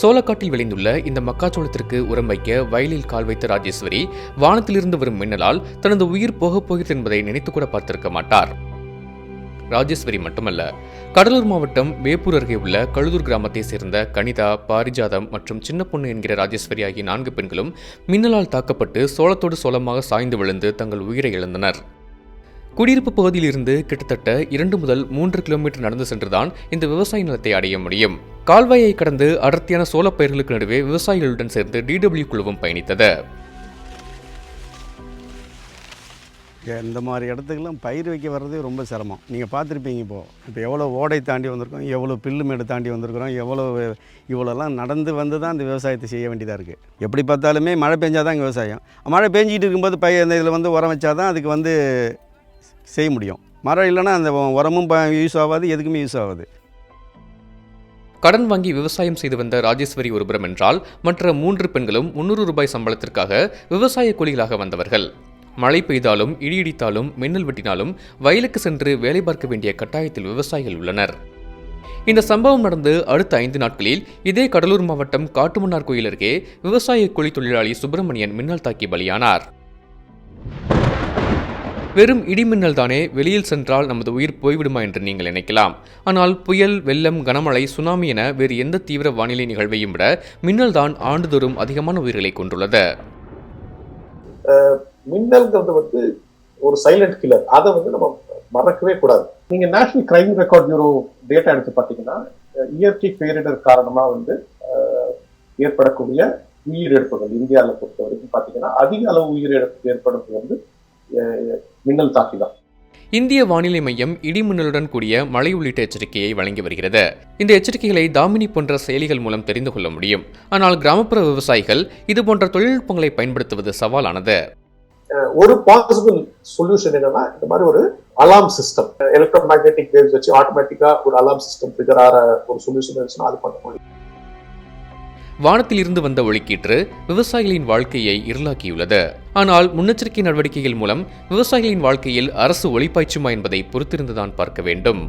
சோளக்காட்டில் விளைந்துள்ள இந்த மக்காச்சோளத்திற்கு உரம் வைக்க வயலில் கால் வைத்த ராஜேஸ்வரி வானத்திலிருந்து வரும் மின்னலால் தனது உயிர் போகப் போகிறது என்பதை நினைத்து கூட பார்த்திருக்க மாட்டார். ராஜேஸ்வரி மட்டுமல்ல, கடலூர் மாவட்டம் வேப்பூர் அருகே உள்ள கழுதூர் கிராமத்தை சேர்ந்த கனிதா, பாரிஜாதம் மற்றும் சின்ன பொண்ணு என்கிற ராஜேஸ்வரி ஆகிய 4 பெண்களும் மின்னலால் தாக்கப்பட்டு சோளத்தோடு சோளமாக சாய்ந்து விழுந்து தங்கள் உயிரை இழந்தனர். குடியிருப்பு பகுதியில் இருந்து கிட்டத்தட்ட 2 முதல் 3 கிலோமீட்டர் நடந்து சென்றுதான் இந்த விவசாய நிலத்தை அடைய முடியும். கால்வாயை கடந்து அடர்த்தியான சோளப்பயிர்களுக்கு நடுவே விவசாயிகளுடன் சேர்ந்து DW குழுவும் பயணித்தது. இந்த மாதிரி இடத்துக்கெல்லாம் பயிர் வைக்க வர்றதே ரொம்ப சிரமம். நீங்கள் பார்த்துருப்பீங்க. இப்போ எவ்வளோ ஓடை தாண்டி வந்திருக்கோம், எவ்வளோ பில்லு மேடு தாண்டி வந்திருக்கிறோம், இவ்வளோலாம் நடந்து வந்து தான் இந்த விவசாயத்தை செய்ய வேண்டியதாக இருக்குது. எப்படி பார்த்தாலுமே மழை பெஞ்சால் தான் விவசாயம். மழை பெஞ்சிக்கிட்டு இருக்கும்போது இந்த இதில் வந்து உரம் வச்சா தான் அதுக்கு வந்து செய்ய முடியும். மரம் இல்லைன்னா அந்த உரமும் யூஸ் ஆகாது, எதுக்குமே யூஸ் ஆகாது. கடன் வாங்கி விவசாயம் செய்து வந்த ராஜேஸ்வரி ஒருபுறம் என்றால், மற்ற 3 பெண்களும் 300 ரூபாய் சம்பளத்திற்காக விவசாய கூலிகளாக வந்தவர்கள். மழை பெய்தாலும், இடித்தாலும், மின்னல் வெட்டினாலும் வயலுக்கு சென்று வேலை பார்க்க வேண்டிய கட்டாயத்தில் விவசாயிகள் உள்ளனர். இந்த சம்பவம் நடந்து அடுத்த 5 நாட்களில் இதே கடலூர் மாவட்டம் காட்டுமன்னார் கோயில் அருகே விவசாய கூலி தொழிலாளி சுப்பிரமணியன் மின்னல் தாக்கி பலியானார். வெறும் இடிமின்னல் தானே, வெளியில் சென்றால் நமது உயிர் போய்விடுமா என்று நீங்கள் நினைக்கலாம். ஆனால் புயல், வெள்ளம், கனமழை, சுனாமி என வேறு எந்த தீவிர வானிலை நிகழ்வையும் விட மின்னல் தான் ஆண்டுதோறும் அதிகமான உயிர்களை கொண்டுள்ளது. மின்னல்ங்கிறது வந்து ஒரு சைலண்ட் கில்லர். அதை வந்து நம்ம மறக்கவே கூடாது. நீங்க national crime record bureau data எடுத்து பார்த்தீங்கன்னா, இயற்கை பேரிடர் காரணமா வந்து ஏற்படக்கூடிய உயிரிழப்புகள் இந்தியாவில் பொறுத்த வரைக்கும் பார்த்தீங்கன்னா அதிக அளவு உயிரிழப்பு ஏற்படுறது வந்து மின்னல் தாக்கி தான். இந்திய வானிலை மையம் இடிமின்னலுடன் கூடிய மழை உள்ளிட்ட எச்சரிக்கையை வழங்கி வருகிறது. இந்த எச்சரிக்கைகளை தாமினி போன்ற செயலிகள் மூலம் தெரிந்து கொள்ள முடியும். ஆனால் கிராமப்புற விவசாயிகள் இதுபோன்ற தொழில்நுட்பங்களை பயன்படுத்துவது சவாலானது. ஒரு பாசிபிள் சொல்யூஷன் என்னன்னா, இந்த மாதிரி ஒரு alarm system, electro magnetic waves வச்சு ஆட்டோமேட்டிக்கா ஒரு அலார்ம் சிஸ்டம் ட்ரிகர் ஆகிற ஒரு சொல்யூஷன் இருந்துச்சுன்னா அது பண்ண முடியும். வானத்தில் இருந்து வந்த ஒளிக்கீற்று விவசாயிகளின் வாழ்க்கையை இருளாக்கியுள்ளது. ஆனால் முன்னெச்சரிக்கை நடவடிக்கைகள் மூலம் விவசாயிகளின் வாழ்க்கையில் அரசு ஒளிபாய்ச்சுமா என்பதை பொறுத்திருந்துதான் பார்க்க வேண்டும்.